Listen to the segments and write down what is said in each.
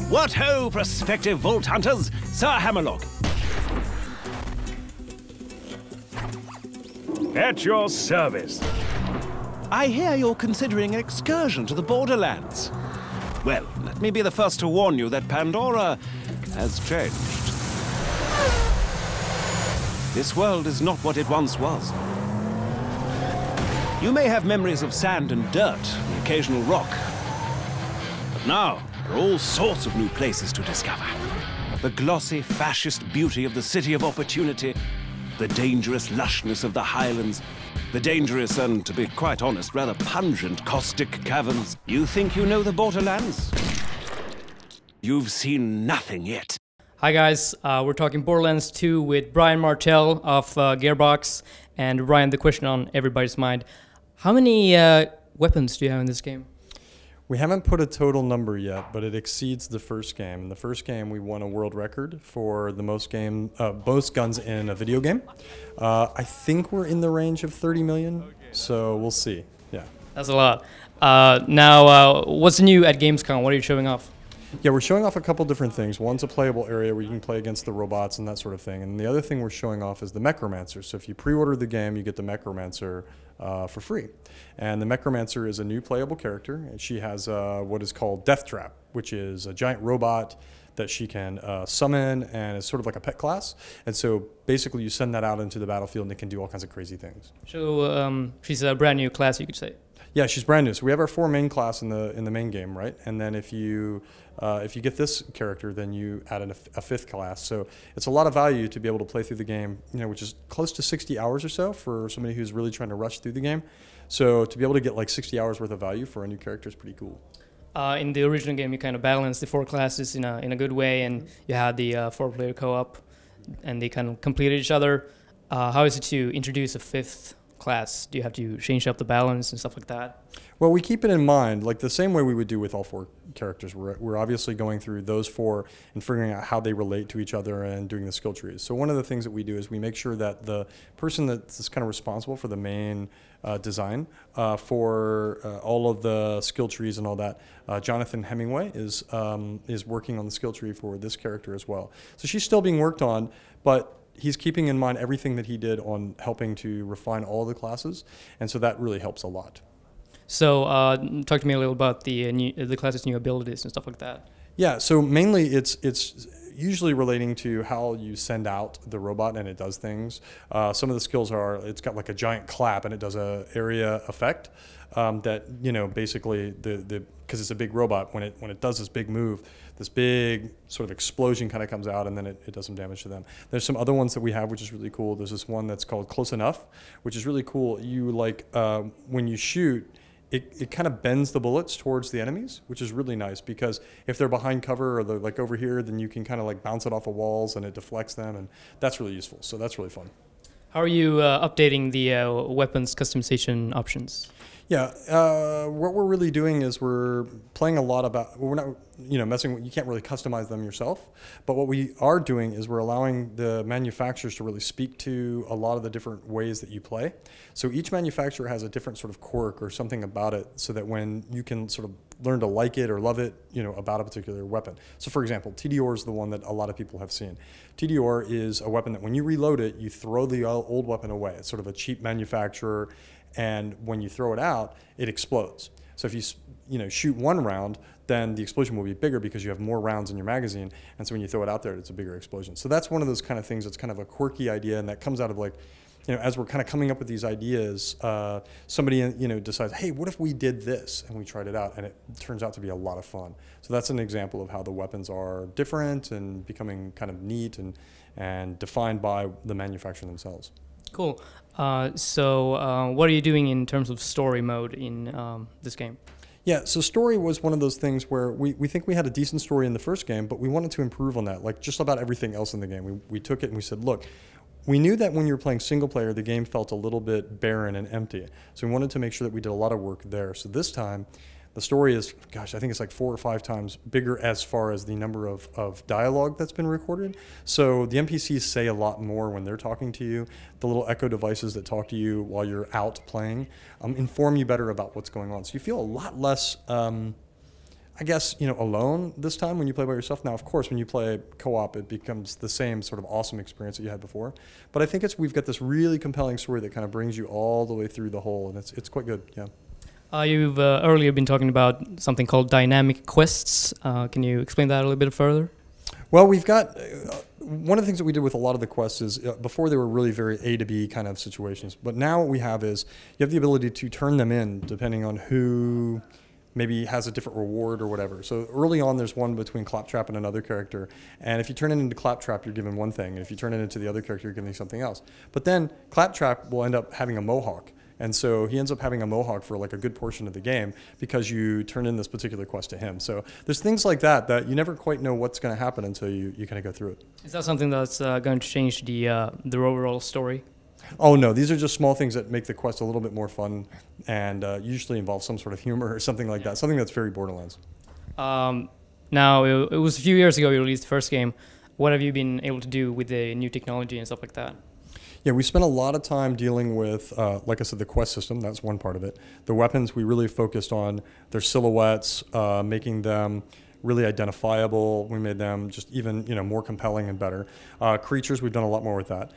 What ho, prospective vault hunters! Sir Hammerlock. At your service. I hear you're considering an excursion to the Borderlands. Well, let me be the first to warn you that Pandora has changed. This world is not what it once was. You may have memories of sand and dirt, the occasional rock. But now, there are all sorts of new places to discover. The glossy, fascist beauty of the City of Opportunity, the dangerous lushness of the Highlands, the dangerous and, to be quite honest, rather pungent caustic caverns. You think you know the Borderlands? You've seen nothing yet. Hi guys, we're talking Borderlands 2 with Brian Martel of Gearbox, and Brian, the question on everybody's mind. How many weapons do you have in this game? We haven't put a total number yet, but it exceeds the first game. In the first game, we won a world record for the most guns in a video game. I think we're in the range of 30 million, so we'll see. Yeah. That's a lot. Now, what's new at Gamescom? What are you showing off? Yeah, we're showing off a couple different things. One's a playable area where you can play against the robots and that sort of thing. And the other thing we're showing off is the Mechromancer. So if you pre-order the game, you get the Mechromancer for free. And the Mechromancer is a new playable character. And she has what is called Death Trap, which is a giant robot that she can summon, and it's sort of like a pet class. And so basically you send that out into the battlefield and it can do all kinds of crazy things. So she's a brand new class, you could say. Yeah, she's brand new. So we have our 4 main class in the main game, right? And then if you get this character, then you add a 5th class. So it's a lot of value to be able to play through the game, which is close to 60 hours or so for somebody who's really trying to rush through the game. So to be able to get like 60 hours worth of value for a new character is pretty cool. In the original game, you kind of balanced the 4 classes in a good way, and you had the 4-player co-op, and they kind of completed each other. How is it to introduce a 5th class? Do you have to change up the balance and stuff like that? Well, we keep it in mind, like the same way we would do with all 4 characters. We're obviously going through those 4 and figuring out how they relate to each other and doing the skill trees. So one of the things that we do is we make sure that the person that's kind of responsible for the main design for all of the skill trees and all that, Jonathan Hemingway is working on the skill tree for this character as well. So she's still being worked on, but he's keeping in mind everything that he did on helping to refine all the classes, and so that really helps a lot. So talk to me a little about the class's new abilities and stuff like that. Yeah, so mainly it's usually relating to how you send out the robot and it does things. Some of the skills are, it's got like a giant clap and it does a area effect that, basically because it's a big robot, when it does this big move, this big sort of explosion kind of comes out, and then it does some damage to them. There's some other ones that we have, which is really cool. There's this one that's called Close Enough, which is really cool. You when you shoot, it kind of bends the bullets towards the enemies, which is really nice, because if they're behind cover or they're like over here, then you can kind of like bounce it off of walls and it deflects them, and that's really useful. So that's really fun. How are you updating the weapons customization options? Yeah, what we're really doing is we're playing a lot about, we're not, messing with, you can't really customize them yourself, but what we are doing is we're allowing the manufacturers to really speak to a lot of the different ways that you play. So each manufacturer has a different sort of quirk or something about it, so that when you can sort of learn to like it or love it, about a particular weapon. So for example, TDOR is the one that a lot of people have seen. TDOR is a weapon that when you reload it, you throw the old weapon away. It's sort of a cheap manufacturer, and when you throw it out, it explodes. So if you shoot one round, then the explosion will be bigger because you have more rounds in your magazine, and so when you throw it out there, it's a bigger explosion. So that's one of those kind of things that's kind of a quirky idea, and that comes out of like, as we're kind of coming up with these ideas, somebody decides, hey, what if we did this? And we tried it out, and it turns out to be a lot of fun. So that's an example of how the weapons are different and becoming kind of neat and defined by the manufacturer themselves. Cool. So what are you doing in terms of story mode in this game? Yeah, so story was one of those things where we think we had a decent story in the first game, but we wanted to improve on that, like just about everything else in the game. We took it and we said, look, we knew that when you were playing single player, the game felt a little bit barren and empty. So we wanted to make sure that we did a lot of work there. So this time, the story is, gosh, I think it's like 4 or 5 times bigger as far as the number of dialogue that's been recorded. So the NPCs say a lot more when they're talking to you. The little echo devices that talk to you while you're out playing inform you better about what's going on. So you feel a lot less I guess, alone this time when you play by yourself. Now, of course, when you play co-op, it becomes the same sort of awesome experience that you had before. But I think we've got this really compelling story that kind of brings you all the way through the whole, and it's quite good, yeah. You've earlier been talking about something called dynamic quests. Can you explain that a little bit further? Well, we've got one of the things that we did with a lot of the quests is before they were really very A to B kind of situations. But now what we have is you have the ability to turn them in depending on who maybe has a different reward or whatever. So early on, there's one between Claptrap and another character. And if you turn it into Claptrap, you're given one thing. And if you turn it into the other character, you're given something else. But then Claptrap will end up having a mohawk. And so he ends up having a mohawk for like a good portion of the game because you turn in this particular quest to him. So there's things like that you never quite know what's going to happen until you kind of go through it. Is that something that's going to change the overall story? Oh, no. These are just small things that make the quest a little bit more fun and usually involve some sort of humor or something like that. Something that's very Borderlands. Now, it was a few years ago you released the first game. What have you been able to do with the new technology and stuff like that? Yeah, we spent a lot of time dealing with, like I said, the quest system. That's one part of it. The weapons, we really focused on their silhouettes, making them really identifiable. We made them just even, more compelling and better. Creatures, we've done a lot more with that.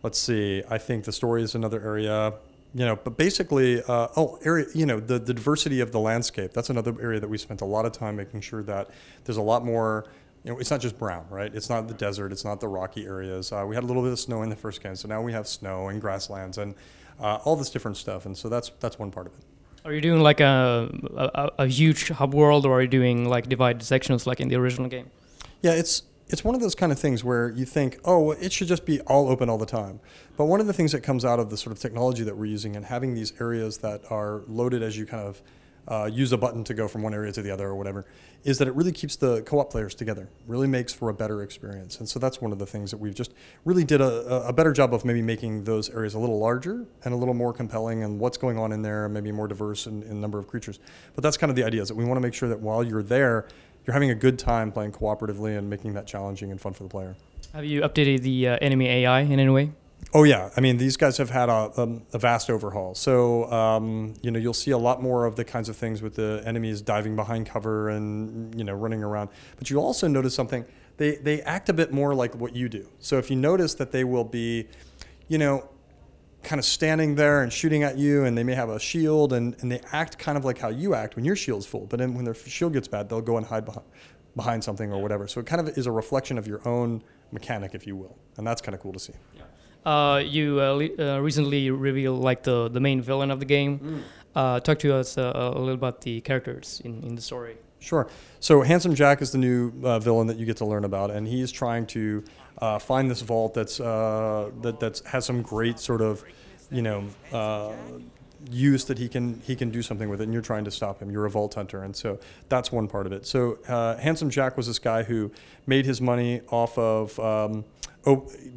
Let's see. I think the story is another area. But basically, the diversity of the landscape. That's another area that we spent a lot of time making sure that there's a lot more. It's not just brown, right? It's not the desert. It's not the rocky areas. We had a little bit of snow in the first game, so now we have snow and grasslands and all this different stuff. And so that's one part of it. Are you doing like a huge hub world, or are you doing like divided sections like in the original game? Yeah, it's one of those kind of things where you think, oh, it should just be all open all the time. But one of the things that comes out of the sort of technology that we're using and having these areas that are loaded as you kind of use a button to go from one area to the other or whatever, is that it really keeps the co-op players together, really makes for a better experience. And so that's one of the things that we've just really did a better job of maybe making those areas a little larger and a little more compelling and what's going on in there, maybe more diverse in number of creatures. But that's kind of the idea, is that we want to make sure that while you're there, you're having a good time playing cooperatively and making that challenging and fun for the player. Have you updated the enemy AI in any way? Oh, yeah. I mean, these guys have had a vast overhaul. So, you'll see a lot more of the kinds of things with the enemies diving behind cover and, running around. But you also notice something. They act a bit more like what you do. So if you notice that they will be, kind of standing there and shooting at you, and they may have a shield, and they act kind of like how you act when your shield's full. But then when their shield gets bad, they'll go and hide behind something or whatever. So it kind of is a reflection of your own mechanic, if you will. And that's kind of cool to see. You recently revealed like the main villain of the game. Talk to us a little about the characters in the story. Sure. So Handsome Jack is the new villain that you get to learn about, and he's trying to find this vault that's has some great sort of use that he can do something with it, and you're trying to stop him. You're a vault hunter, and so that's one part of it. So Handsome Jack was this guy who made his money off of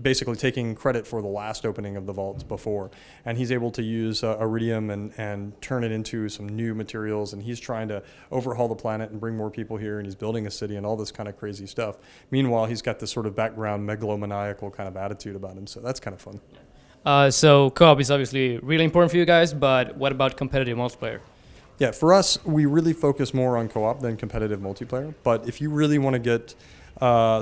basically taking credit for the last opening of the vaults before, and he's able to use iridium and turn it into some new materials, and he's trying to overhaul the planet and bring more people here, and he's building a city and all this kind of crazy stuff. Meanwhile, he's got this sort of background megalomaniacal kind of attitude about him, so that's kind of fun. So co-op is obviously really important for you guys, but what about competitive multiplayer? Yeah, for us, we really focus more on co-op than competitive multiplayer, but if you really want to get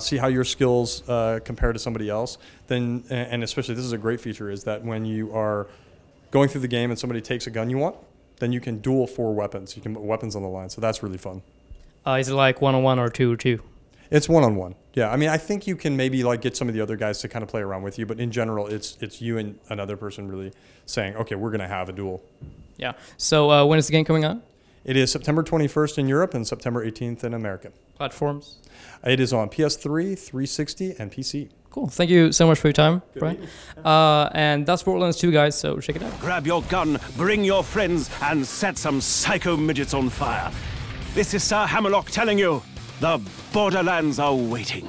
see how your skills compare to somebody else, then, and especially this is a great feature, is that when you are going through the game and somebody takes a gun you want, then you can duel 4 weapons. You can put weapons on the line, so that's really fun. Is it like 1-on-1 or 2-2? It's 1-on-1. Yeah, I mean, I think you can maybe like get some of the other guys to kind of play around with you, but in general, it's you and another person really saying, okay, we're going to have a duel. Yeah. So when is the game coming out? It is September 21st in Europe and September 18th in America. Platforms? It is on PS3, 360, and PC. Cool. Thank you so much for your time, Brian. And that's Borderlands 2, guys, so check it out. Grab your gun, bring your friends, and set some psycho midgets on fire. This is Sir Hammerlock telling you, the Borderlands are waiting.